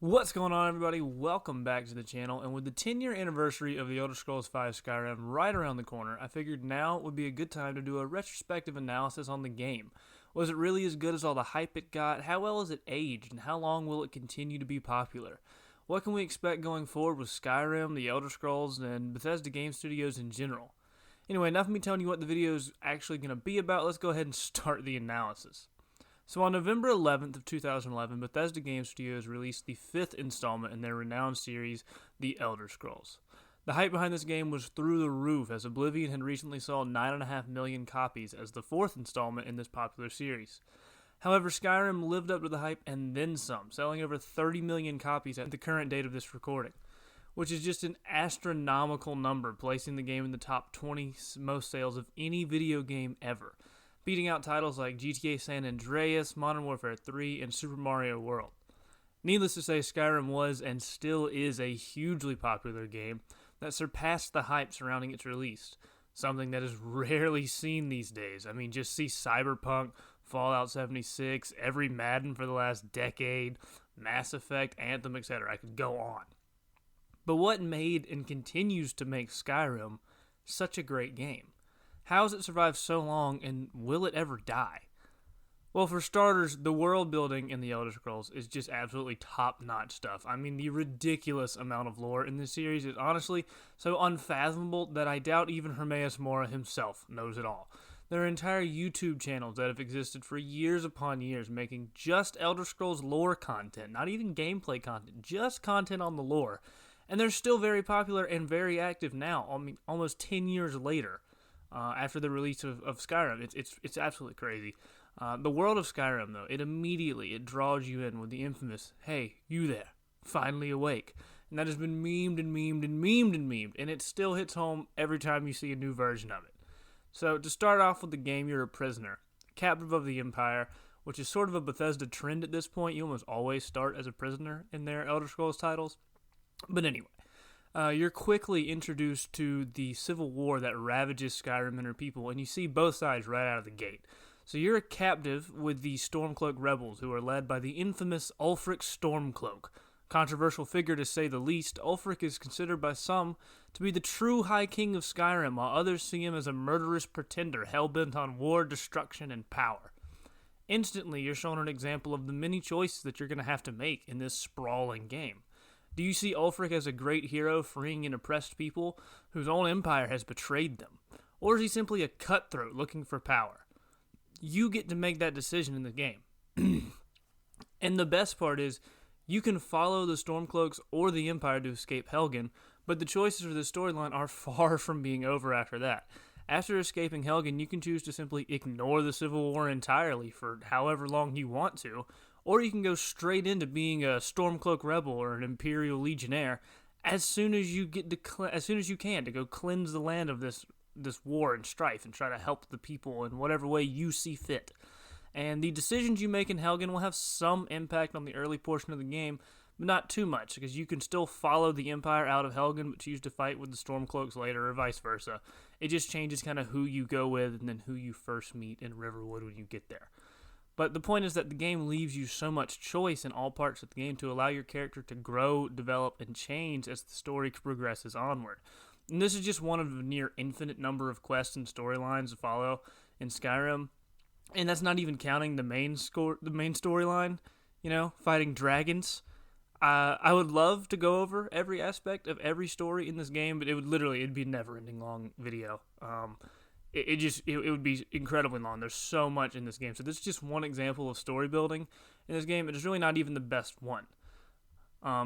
What's going on, everybody? Welcome back to the channel. And with the 10-year anniversary of the Elder Scrolls V Skyrim right around the corner, I figured now would be a good time to do a retrospective analysis on the game. Was it really as good as all the hype it got? How well has it aged? And how long will it continue to be popular? What can we expect going forward with Skyrim, the Elder Scrolls, and Bethesda Game Studios in general? Anyway, enough of me telling you what the video is actually going to be about. Let's go ahead and start the analysis. So on November 11th of 2011, Bethesda Game Studios released the fifth installment in their renowned series, The Elder Scrolls. The hype behind this game was through the roof, as Oblivion had recently sold 9.5 million copies as the fourth installment in this popular series. However, Skyrim lived up to the hype and then some, selling over 30 million copies at the current date of this recording, which is just an astronomical number, placing the game in the top 20 most sales of any video game ever, beating out titles like GTA San Andreas, Modern Warfare 3, and Super Mario World. Needless to say, Skyrim was and still is a hugely popular game that surpassed the hype surrounding its release, something that is rarely seen these days. I mean, just see Cyberpunk, Fallout 76, every Madden for the last decade, Mass Effect, Anthem, etc. I could go on. But what made and continues to make Skyrim such a great game? How has it survived so long, and will it ever die? Well, for starters, the world building in the Elder Scrolls is just absolutely top-notch stuff. I mean, the ridiculous amount of lore in this series is honestly so unfathomable that I doubt even Hermaeus Mora himself knows it all. There are entire YouTube channels that have existed for years upon years making just Elder Scrolls lore content, not even gameplay content, just content on the lore. And they're still very popular and very active now, I mean, almost 10 years later. After the release of Skyrim. It's absolutely crazy. The world of Skyrim, though, it draws you in with the infamous, "Hey, you there, finally awake." And that has been memed and memed and memed and memed, and it still hits home every time you see a new version of it. So, to start off with the game, you're a prisoner, captive of the Empire, which is sort of a Bethesda trend at this point. You almost always start as a prisoner in their Elder Scrolls titles. But anyway. You're quickly introduced to the civil war that ravages Skyrim and her people, and you see both sides right out of the gate. So you're a captive with the Stormcloak rebels, who are led by the infamous Ulfric Stormcloak. Controversial figure to say the least, Ulfric is considered by some to be the true High King of Skyrim, while others see him as a murderous pretender hell-bent on war, destruction, and power. Instantly, you're shown an example of the many choices that you're going to have to make in this sprawling game. Do you see Ulfric as a great hero freeing an oppressed people whose own empire has betrayed them? Or is he simply a cutthroat looking for power? You get to make that decision in the game. And the best part is, you can follow the Stormcloaks or the Empire to escape Helgen, but the choices for the storyline are far from being over after that. After escaping Helgen, you can choose to simply ignore the Civil War entirely for however long you want to, or you can go straight into being a Stormcloak rebel or an Imperial Legionnaire as soon as you can to go cleanse the land of this war and strife and try to help the people in whatever way you see fit. And the decisions you make in Helgen will have some impact on the early portion of the game, but not too much, because you can still follow the Empire out of Helgen but choose to fight with the Stormcloaks later, or vice versa. It just changes kind of who you go with and then who you first meet in Riverwood when you get there. But the point is that the game leaves you so much choice in all parts of the game to allow your character to grow, develop, and change as the story progresses onward. And this is just one of a near infinite number of quests and storylines to follow in Skyrim. And that's not even counting the main storyline, fighting dragons. I would love to go over every aspect of every story in this game, but it'd be a never-ending long video. It would be incredibly long. There's so much in this game. So this is just one example of story building in this game. It is really not even the best one,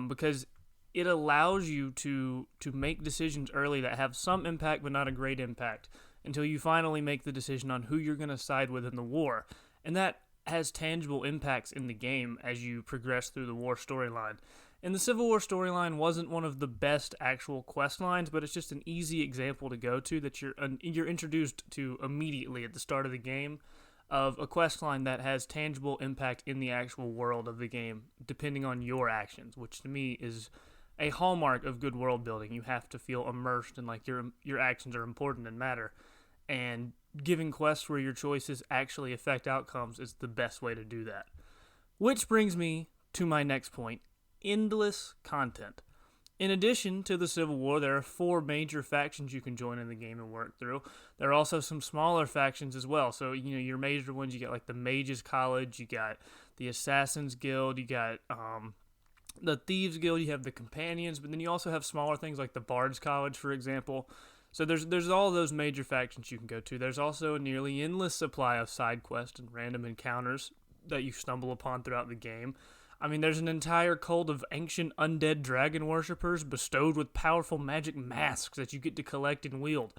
because it allows you to make decisions early that have some impact but not a great impact until you finally make the decision on who you're going to side with in the war. And that has tangible impacts in the game as you progress through the war storyline. And the Civil War storyline wasn't one of the best actual quest lines, but it's just an easy example to go to that you're introduced to immediately at the start of the game, of a quest line that has tangible impact in the actual world of the game, depending on your actions, which to me is a hallmark of good world building. You have to feel immersed and like your actions are important and matter, and giving quests where your choices actually affect outcomes is the best way to do that. Which brings me to my next point, endless content. In addition to the Civil War, there are 4 major factions you can join in the game and work through. There are also some smaller factions as well. So, your major ones, you got like the Mages College, you got the Assassins Guild, you got the Thieves Guild, you have the Companions, but then you also have smaller things like the Bards College, for example. So there's all those major factions you can go to. There's also a nearly endless supply of side quests and random encounters that you stumble upon throughout the game. I mean, there's an entire cult of ancient undead dragon worshippers bestowed with powerful magic masks that you get to collect and wield.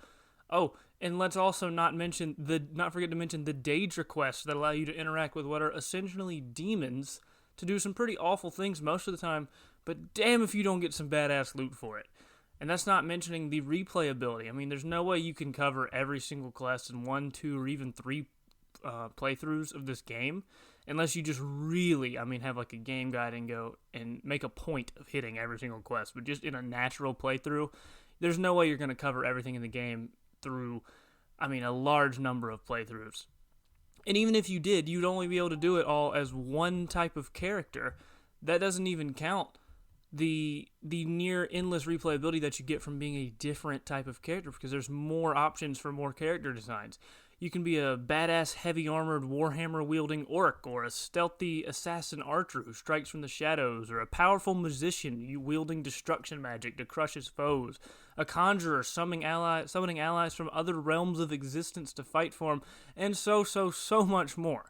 Oh, and let's also not forget to mention the Daedra quests that allow you to interact with what are essentially demons to do some pretty awful things most of the time, but damn if you don't get some badass loot for it. And that's not mentioning the replayability. I mean, there's no way you can cover every single quest in 1, 2, or even 3 playthroughs of this game, unless you just really, have like a game guide and go and make a point of hitting every single quest. But just in a natural playthrough, there's no way you're going to cover everything in the game through, a large number of playthroughs. And even if you did, you'd only be able to do it all as one type of character. That doesn't even count the near endless replayability that you get from being a different type of character, because there's more options for more character designs. You can be a badass heavy-armored warhammer-wielding orc, or a stealthy assassin archer who strikes from the shadows, or a powerful musician wielding destruction magic to crush his foes, a conjurer summoning allies from other realms of existence to fight for him, and so much more.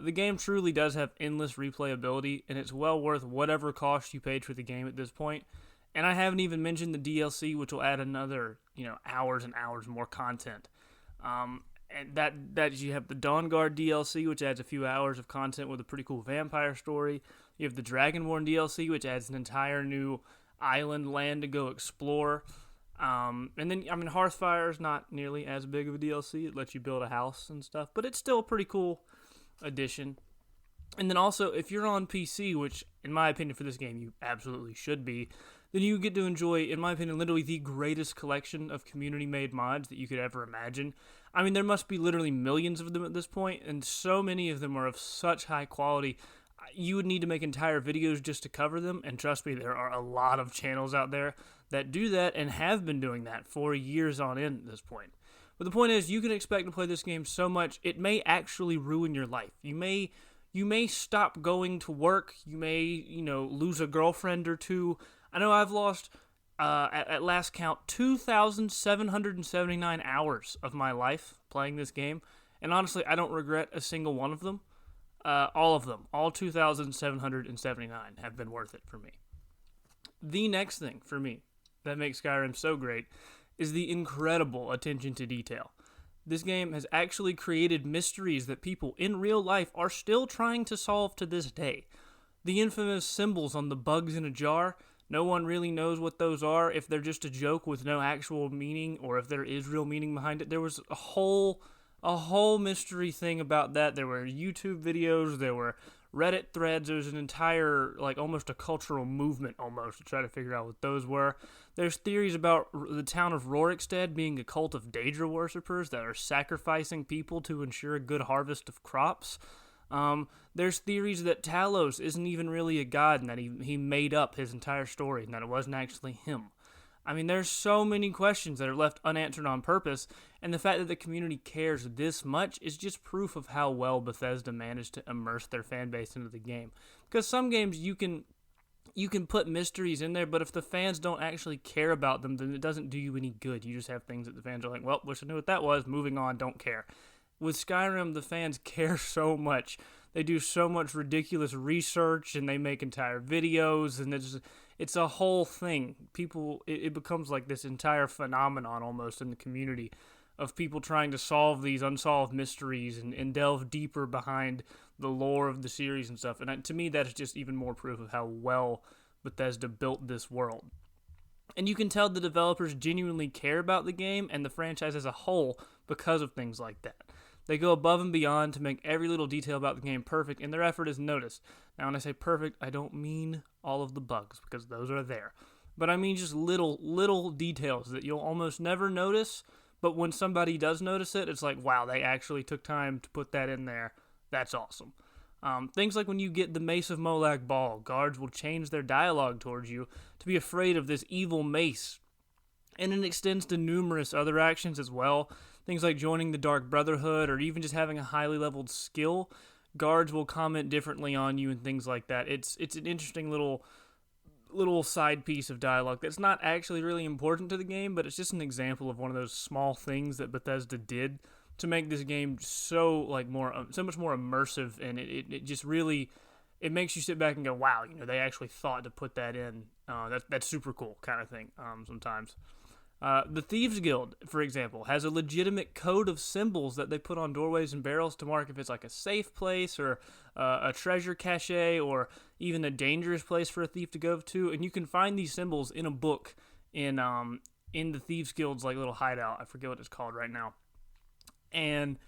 The game truly does have endless replayability, and it's well worth whatever cost you paid for the game at this point. And I haven't even mentioned the DLC, which will add another, hours and hours more content. And that you have the Dawnguard DLC, which adds a few hours of content with a pretty cool vampire story. You have the Dragonborn DLC, which adds an entire new island land to go explore. And then, Hearthfire is not nearly as big of a DLC. It lets you build a house and stuff, but it's still a pretty cool addition. And then also, if you're on PC, which in my opinion for this game you absolutely should be, then you get to enjoy, in my opinion, literally the greatest collection of community-made mods that you could ever imagine. There must be literally millions of them at this point, and so many of them are of such high quality. You would need to make entire videos just to cover them, and trust me, there are a lot of channels out there that do that and have been doing that for years on end at this point. But the point is, you can expect to play this game so much, it may actually ruin your life. You may stop going to work. You may, lose a girlfriend or two. I know I've lost, at last count, 2,779 hours of my life playing this game. And honestly, I don't regret a single one of them. All of them, all 2,779 have been worth it for me. The next thing for me that makes Skyrim so great is the incredible attention to detail. This game has actually created mysteries that people in real life are still trying to solve to this day. The infamous symbols on the bugs in a jar, no one really knows what those are, if they're just a joke with no actual meaning, or if there is real meaning behind it. There was a whole mystery thing about that. There were YouTube videos, there were Reddit threads, there was an entire, almost a cultural movement almost to try to figure out what those were. There's theories about the town of Rorikstead being a cult of Daedra worshippers that are sacrificing people to ensure a good harvest of crops. There's theories that Talos isn't even really a god and that he made up his entire story and that it wasn't actually him. There's so many questions that are left unanswered on purpose, and the fact that the community cares this much is just proof of how well Bethesda managed to immerse their fan base into the game. Because some games you can put mysteries in there, but if the fans don't actually care about them, then it doesn't do you any good. You just have things that the fans are like, well, wish I knew what that was, moving on, don't care. With Skyrim, the fans care so much. They do so much ridiculous research, and they make entire videos, and it's a whole thing. It becomes like this entire phenomenon almost in the community of people trying to solve these unsolved mysteries and delve deeper behind the lore of the series and stuff. And to me, that's just even more proof of how well Bethesda built this world. And you can tell the developers genuinely care about the game and the franchise as a whole because of things like that. They go above and beyond to make every little detail about the game perfect, and their effort is noticed. Now, when I say perfect, I don't mean all of the bugs, because those are there. But I mean just little details that you'll almost never notice, but when somebody does notice it, it's like, wow, they actually took time to put that in there. That's awesome. Things like when you get the Mace of Molag Bal, guards will change their dialogue towards you to be afraid of this evil mace. And it extends to numerous other actions as well. Things like joining the Dark Brotherhood or even just having a highly leveled skill. Guards will comment differently on you and things like that. It's an interesting little side piece of dialogue that's not actually really important to the game, but it's just an example of one of those small things that Bethesda did to make this game so much more immersive, and it just really it makes you sit back and go, wow, they actually thought to put that in. That's super cool kind of thing. Sometimes. The Thieves Guild, for example, has a legitimate code of symbols that they put on doorways and barrels to mark if it's like a safe place or a treasure cache or even a dangerous place for a thief to go to. And you can find these symbols in a book in the Thieves Guild's like little hideout. I forget what it's called right now. And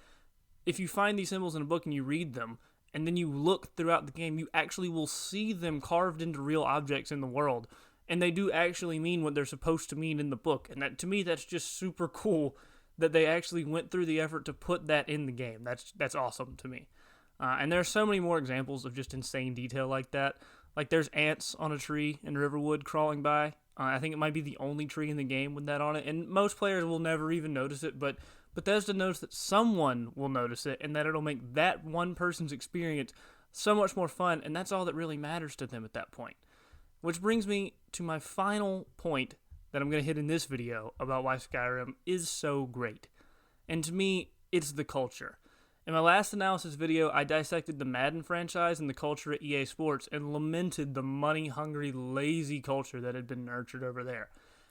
if you find these symbols in a book and you read them, and then you look throughout the game, you actually will see them carved into real objects in the world. And they do actually mean what they're supposed to mean in the book. And that, to me, that's just super cool that they actually went through the effort to put that in the game. That's awesome to me. And there are so many more examples of just insane detail like that. Like there's ants on a tree in Riverwood crawling by. I think it might be the only tree in the game with that on it. And most players will never even notice it, but Bethesda knows that someone will notice it and that it'll make that one person's experience so much more fun. And that's all that really matters to them at that point. Which brings me to my final point that I'm going to hit in this video about why Skyrim is so great. And to me, it's the culture. In my last analysis video, I dissected the Madden franchise and the culture at EA Sports and lamented the money-hungry, lazy culture that had been nurtured over there.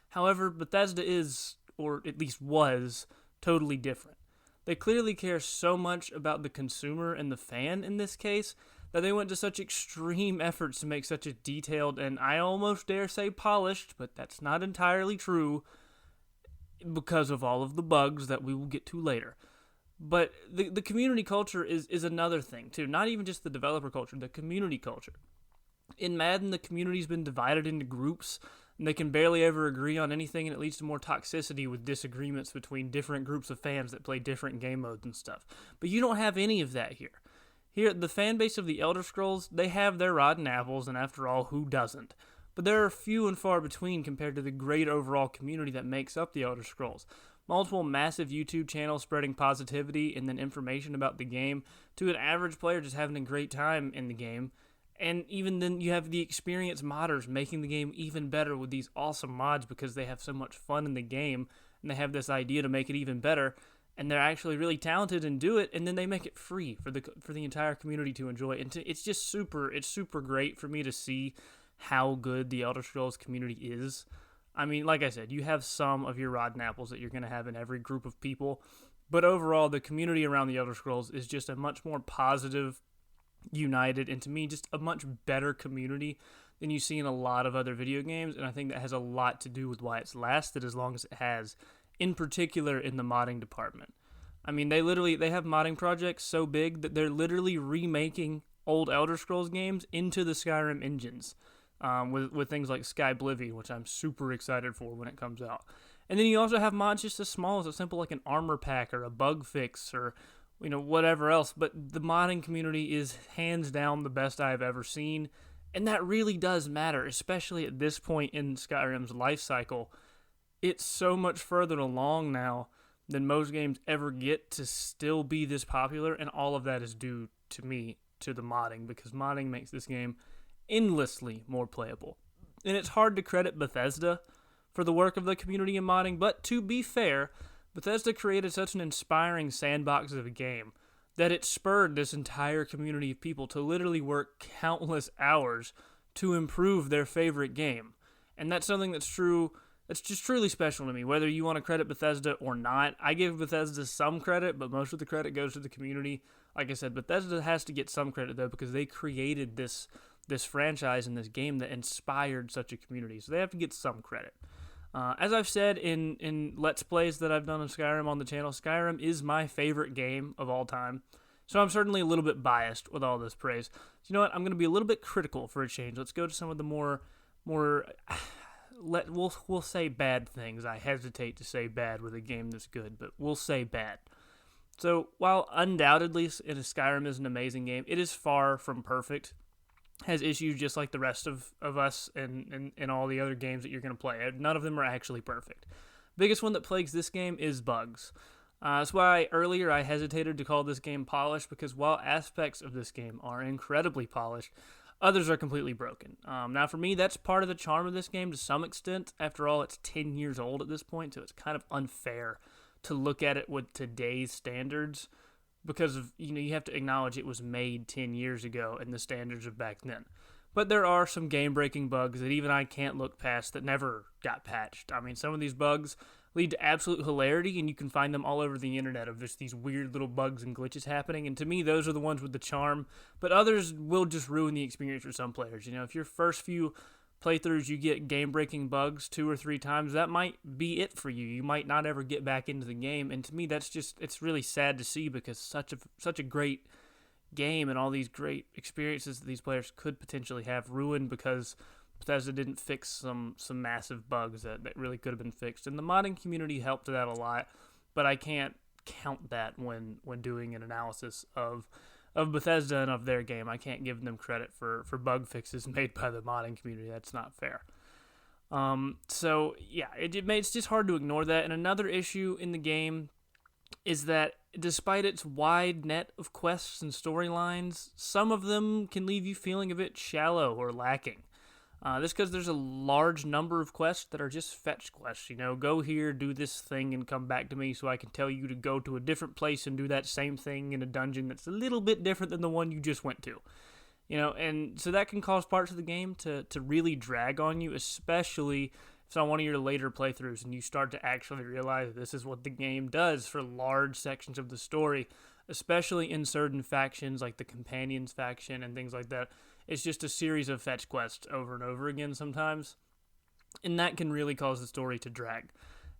However, Bethesda is, or at least was, totally different. They clearly care so much about the consumer and the fan in this case that they went to such extreme efforts to make such a detailed and I almost dare say polished, but that's not entirely true because of all of the bugs that we will get to later. But the community culture is another thing too, not even just the developer culture, the community culture. In Madden, the community's been divided into groups, and they can barely ever agree on anything, and it leads to more toxicity with disagreements between different groups of fans that play different game modes and stuff. But you don't have any of that here. Here, the fan base of the Elder Scrolls, they have their rotten apples, and after all, who doesn't? But there are few and far between compared to the great overall community that makes up the Elder Scrolls. Multiple massive YouTube channels spreading positivity and then information about the game to an average player just having a great time in the game. And even then, you have the experienced modders making the game even better with these awesome mods because they have so much fun in the game, and they have this idea to make it even better. And they're actually really talented and do it, and then they make it free for the entire community to enjoy. And it's just super great for me to see how good the Elder Scrolls community is. I mean, like I said, you have some of your rotten apples that you're going to have in every group of people, but overall, the community around the Elder Scrolls is just a much more positive, united, and to me, just a much better community than you see in a lot of other video games, and I think that has a lot to do with why it's lasted as long as it has, in particular in the modding department. I mean, they have modding projects so big that they're literally remaking old Elder Scrolls games into the Skyrim engines, with things like Skyblivion, which I'm super excited for when it comes out. And then you also have mods just as small as simple like an armor pack or a bug fix or whatever else. But the modding community is hands down the best I've ever seen, and that really does matter, especially at this point in Skyrim's life cycle. It's so much further along now than most games ever get to still be this popular, and all of that is due to the modding, because modding makes this game endlessly more playable. And it's hard to credit Bethesda for the work of the community in modding, but to be fair, Bethesda created such an inspiring sandbox of a game that it spurred this entire community of people to literally work countless hours to improve their favorite game. And that's something that's true. It's just truly special to me, whether you want to credit Bethesda or not. I give Bethesda some credit, but most of the credit goes to the community. Like I said, Bethesda has to get some credit, though, because they created this franchise and this game that inspired such a community. So they have to get some credit. As I've said in Let's Plays that I've done of Skyrim on the channel, Skyrim is my favorite game of all time. So I'm certainly a little bit biased with all this praise. So you know what? I'm going to be a little bit critical for a change. Let's go to some of the more we'll say bad things. I hesitate to say bad with a game that's good, but we'll say bad. So while undoubtedly Skyrim is an amazing game, it is far from perfect. Has issues just like the rest of us and all the other games that you're going to play. None of them are actually perfect. Biggest one that plagues this game is bugs. That's why earlier I hesitated to call this game polished, because while aspects of this game are incredibly polished, others are completely broken. Now, for me, that's part of the charm of this game to some extent. After all, it's 10 years old at this point, so it's kind of unfair to look at it with today's standards, because of, you have to acknowledge it was made 10 years ago and the standards of back then. But there are some game-breaking bugs that even I can't look past that never got patched. I mean, some of these bugs lead to absolute hilarity, and you can find them all over the internet of just these weird little bugs and glitches happening. And to me, those are the ones with the charm. But others will just ruin the experience for some players. If your first few playthroughs you get game-breaking bugs 2 or 3 times, that might be it for you. You might not ever get back into the game. And to me, it's really sad to see, because such a great game and all these great experiences that these players could potentially have ruined because Bethesda didn't fix some massive bugs that really could have been fixed. And the modding community helped that a lot, but I can't count that when doing an analysis of Bethesda and of their game. I can't give them credit for bug fixes made by the modding community. That's not fair. So yeah, it's just hard to ignore that. And another issue in the game is that despite its wide net of quests and storylines, some of them can leave you feeling a bit shallow or lacking. This because there's a large number of quests that are just fetch quests. Go here, do this thing, and come back to me so I can tell you to go to a different place and do that same thing in a dungeon that's a little bit different than the one you just went to. And so that can cause parts of the game to really drag on you, especially if it's on one of your later playthroughs and you start to actually realize this is what the game does for large sections of the story, especially in certain factions like the Companions faction and things like that. It's just a series of fetch quests over and over again sometimes, and that can really cause the story to drag.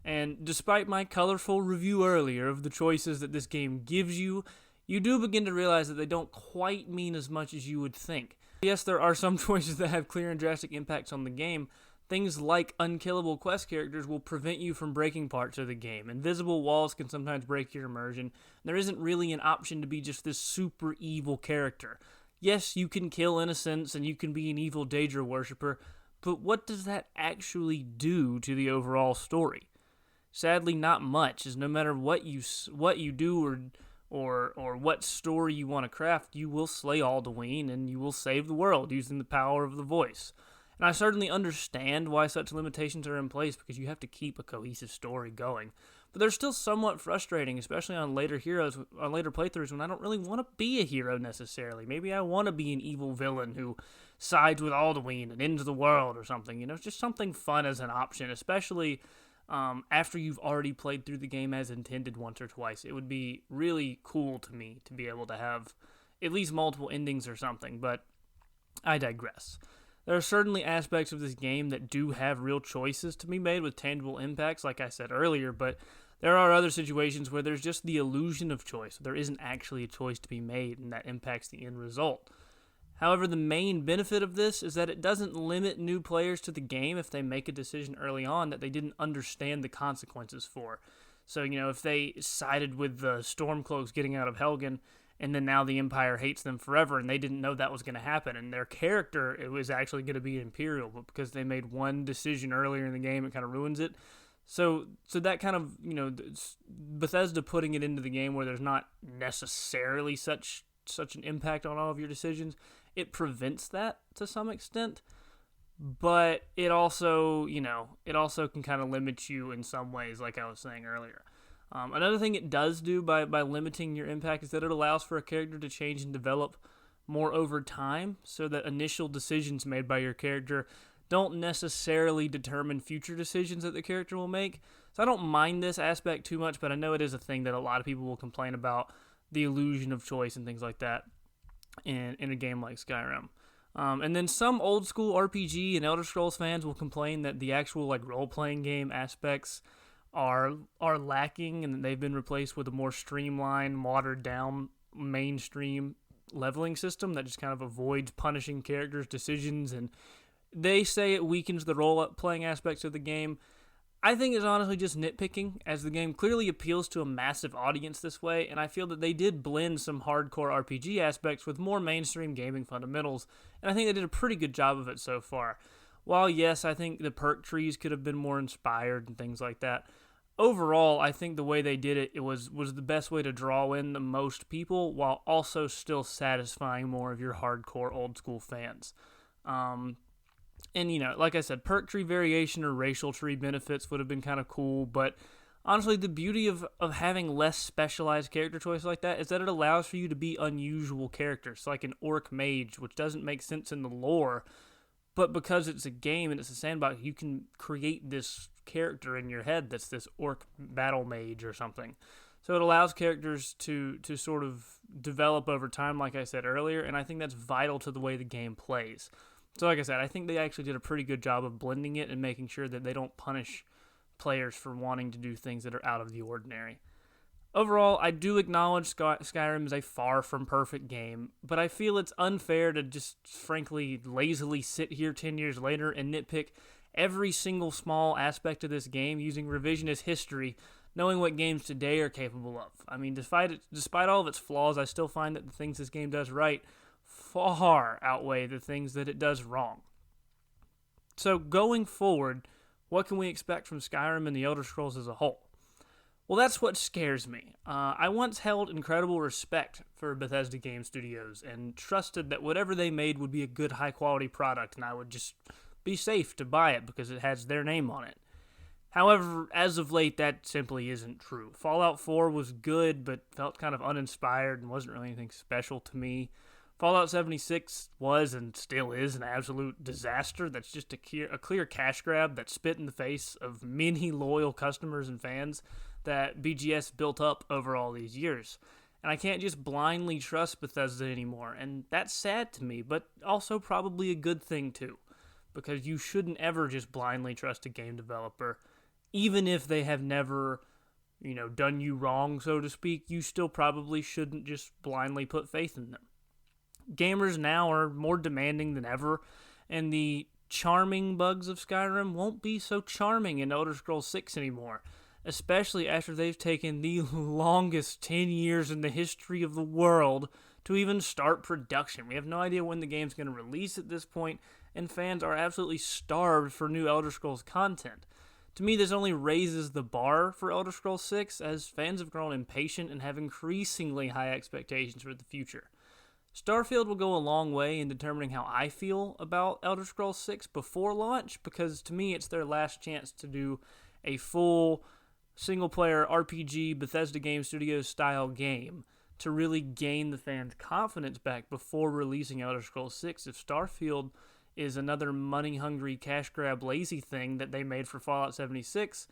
And despite my colorful review earlier of the choices that this game gives you, you do begin to realize that they don't quite mean as much as you would think. Yes, there are some choices that have clear and drastic impacts on the game. Things like unkillable quest characters will prevent you from breaking parts of the game. Invisible walls can sometimes break your immersion. There isn't really an option to be just this super evil character. Yes, you can kill innocents and you can be an evil Daedra worshiper, but what does that actually do to the overall story? Sadly, not much, as no matter what you do or what story you want to craft, you will slay Alduin and you will save the world using the power of the voice. And I certainly understand why such limitations are in place, because you have to keep a cohesive story going. But they're still somewhat frustrating, especially on later playthroughs, when I don't really want to be a hero necessarily. Maybe I want to be an evil villain who sides with Alduin and ends the world or something. It's just something fun as an option, especially after you've already played through the game as intended once or twice. It would be really cool to me to be able to have at least multiple endings or something, but I digress. There are certainly aspects of this game that do have real choices to be made with tangible impacts, like I said earlier, but there are other situations where there's just the illusion of choice. There isn't actually a choice to be made, and that impacts the end result. However, the main benefit of this is that it doesn't limit new players to the game if they make a decision early on that they didn't understand the consequences for. So, if they sided with the Stormcloaks getting out of Helgen, and then now the Empire hates them forever, and they didn't know that was going to happen, and their character, it was actually going to be Imperial, but because they made one decision earlier in the game, it kind of ruins it. So that kind of, Bethesda putting it into the game where there's not necessarily such an impact on all of your decisions, it prevents that to some extent, but it also can kind of limit you in some ways, like I was saying earlier. Another thing it does do by limiting your impact is that it allows for a character to change and develop more over time, so that initial decisions made by your character don't necessarily determine future decisions that the character will make. So I don't mind this aspect too much, but I know it is a thing that a lot of people will complain about, the illusion of choice and things like that in a game like Skyrim. And then some old school RPG and Elder Scrolls fans will complain that the actual role-playing game aspects are lacking, and they've been replaced with a more streamlined, watered down, mainstream leveling system that just kind of avoids punishing characters' decisions, and they say it weakens the role-playing aspects of the game. I think it's honestly just nitpicking, as the game clearly appeals to a massive audience this way, and I feel that they did blend some hardcore RPG aspects with more mainstream gaming fundamentals, and I think they did a pretty good job of it so far. While yes, I think the perk trees could have been more inspired and things like that, overall, I think the way they did it was the best way to draw in the most people, while also still satisfying more of your hardcore old school fans. And, like I said, perk tree variation or racial tree benefits would have been kind of cool, but honestly, the beauty of having less specialized character choice like that is that it allows for you to be unusual characters, like an orc mage, which doesn't make sense in the lore, but because it's a game and it's a sandbox, you can create this character in your head that's this orc battle mage or something. So it allows characters to sort of develop over time, like I said earlier, and I think that's vital to the way the game plays. So like I said, I think they actually did a pretty good job of blending it and making sure that they don't punish players for wanting to do things that are out of the ordinary. Overall, I do acknowledge Skyrim is a far from perfect game, but I feel it's unfair to just frankly lazily sit here 10 years later and nitpick every single small aspect of this game using revisionist history, knowing what games today are capable of. I mean, despite all of its flaws, I still find that the things this game does right far outweigh the things that it does wrong. So going forward, what can we expect from Skyrim and the Elder Scrolls as a whole? Well, that's what scares me. I once held incredible respect for Bethesda Game Studios and trusted that whatever they made would be a good, high-quality product, and I would just be safe to buy it because it has their name on it. However, as of late, that simply isn't true. Fallout 4 was good, but felt kind of uninspired and wasn't really anything special to me. Fallout 76 was and still is an absolute disaster that's just a clear cash grab that spit in the face of many loyal customers and fans that BGS built up over all these years. And I can't just blindly trust Bethesda anymore, and that's sad to me, but also probably a good thing too, because you shouldn't ever just blindly trust a game developer, even if they have never, done you wrong, so to speak. You still probably shouldn't just blindly put faith in them. Gamers now are more demanding than ever, and the charming bugs of Skyrim won't be so charming in Elder Scrolls 6 anymore, especially after they've taken the longest 10 years in the history of the world to even start production. We have no idea when the game's going to release at this point, and fans are absolutely starved for new Elder Scrolls content. To me, this only raises the bar for Elder Scrolls 6, as fans have grown impatient and have increasingly high expectations for the future. Starfield will go a long way in determining how I feel about Elder Scrolls 6 before launch, because to me it's their last chance to do a full single-player RPG Bethesda Game Studios style game to really gain the fans' confidence back before releasing Elder Scrolls 6. If Starfield is another money-hungry, cash-grab, lazy thing that they made for Fallout 76,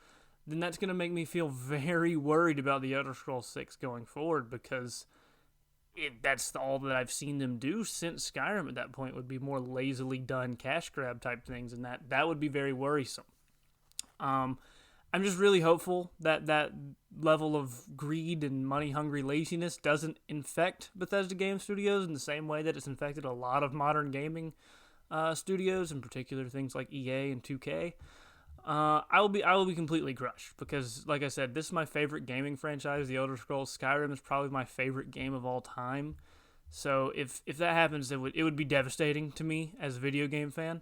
then that's going to make me feel very worried about the Elder Scrolls 6 going forward, because that's all that I've seen them do since Skyrim at that point would be more lazily done cash grab type things, and that would be very worrisome. I'm just really hopeful that that level of greed and money-hungry laziness doesn't infect Bethesda Game Studios in the same way that it's infected a lot of modern gaming studios, in particular things like EA and 2K. I will be completely crushed because, like I said, this is my favorite gaming franchise, The Elder Scrolls. Skyrim is probably my favorite game of all time. So if that happens, it would be devastating to me as a video game fan.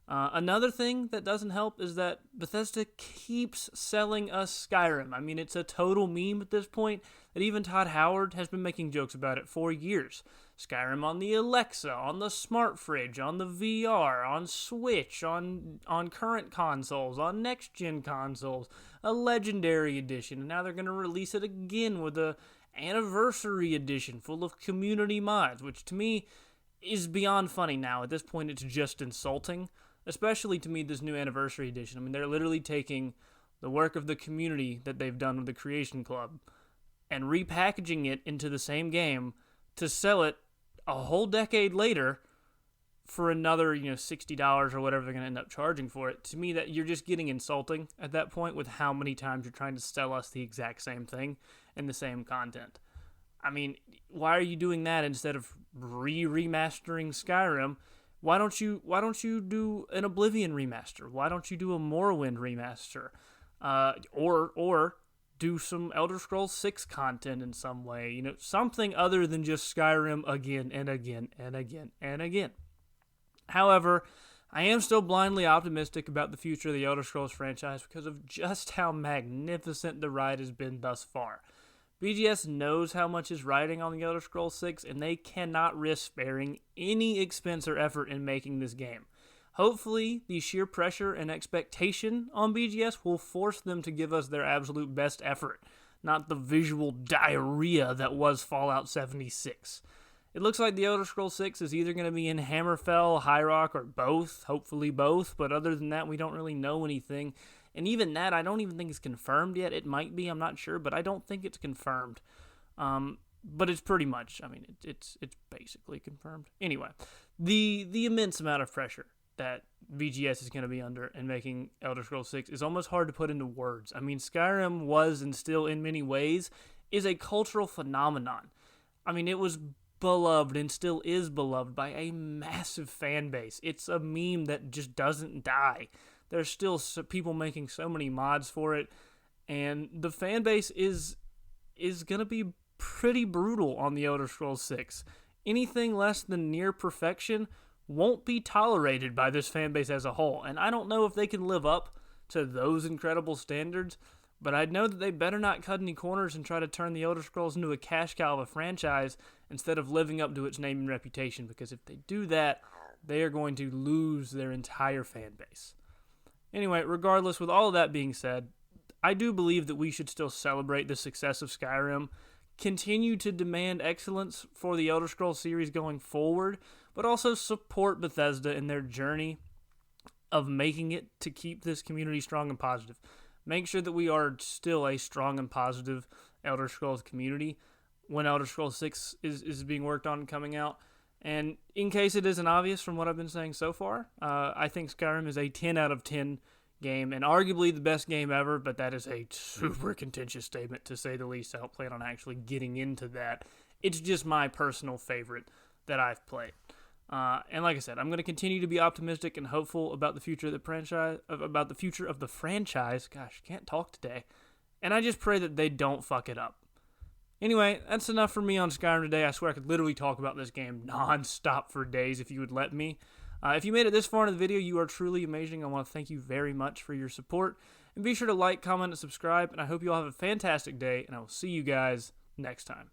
Another thing that doesn't help is that Bethesda keeps selling us Skyrim. I mean, it's a total meme at this point that even Todd Howard has been making jokes about it for years. Skyrim on the Alexa, on the smart fridge, on the VR, on Switch, on current consoles, on next-gen consoles, a Legendary Edition, and now they're going to release it again with a Anniversary Edition full of community mods, which to me is beyond funny now. At this point, it's just insulting, especially to me, this new Anniversary Edition. I mean, they're literally taking the work of the community that they've done with the Creation Club and repackaging it into the same game to sell it a whole decade later for another, $60 or whatever they're going to end up charging for it. To me, that you're just getting insulting at that point with how many times you're trying to sell us the exact same thing and the same content. I mean, why are you doing that instead of remastering Skyrim? Why don't you do an Oblivion remaster? Why don't you do a Morrowind remaster? Or do some Elder Scrolls 6 content in some way. You know, something other than just Skyrim again and again and again and again. However, I am still blindly optimistic about the future of the Elder Scrolls franchise because of just how magnificent the ride has been thus far. BGS knows how much is riding on the Elder Scrolls 6, and they cannot risk sparing any expense or effort in making this game. Hopefully, the sheer pressure and expectation on BGS will force them to give us their absolute best effort, not the visual diarrhea that was Fallout 76. It looks like the Elder Scrolls 6 is either going to be in Hammerfell, High Rock, or both, hopefully both, but other than that, we don't really know anything. And even that, I don't even think is confirmed yet. It might be, I'm not sure, but I don't think it's confirmed. But it's pretty much, I mean, it's basically confirmed. Anyway, the immense amount of pressure that VGS is going to be under in making Elder Scrolls 6 is almost hard to put into words. I mean, Skyrim was, and still in many ways, is a cultural phenomenon. I mean, it was beloved and still is beloved by a massive fan base. It's a meme that just doesn't die. There's still people making so many mods for it, and the fan base is going to be pretty brutal on the Elder Scrolls 6. Anything less than near perfection won't be tolerated by this fan base as a whole, and I don't know if they can live up to those incredible standards, but I know that they better not cut any corners and try to turn the Elder Scrolls into a cash cow of a franchise instead of living up to its name and reputation, because if they do that, they are going to lose their entire fan base. Anyway, regardless, with all of that being said, I do believe that we should still celebrate the success of Skyrim, continue to demand excellence for the Elder Scrolls series going forward, but also support Bethesda in their journey of making it to keep this community strong and positive. Make sure that we are still a strong and positive Elder Scrolls community when Elder Scrolls 6 is being worked on and coming out. And in case it isn't obvious from what I've been saying so far, I think Skyrim is a 10 out of 10 game, and arguably the best game ever, but that is a super contentious statement, to say the least. I don't plan on actually getting into that. It's just my personal favorite that I've played. And like I said, I'm going to continue to be optimistic and hopeful about the future of the franchise. Gosh, can't talk today. And I just pray that they don't fuck it up. Anyway, that's enough for me on Skyrim today. I swear I could literally talk about this game non-stop for days if you would let me. If you made it this far in the video, you are truly amazing. I want to thank you very much for your support. And be sure to like, comment, and subscribe. And I hope you all have a fantastic day. And I will see you guys next time.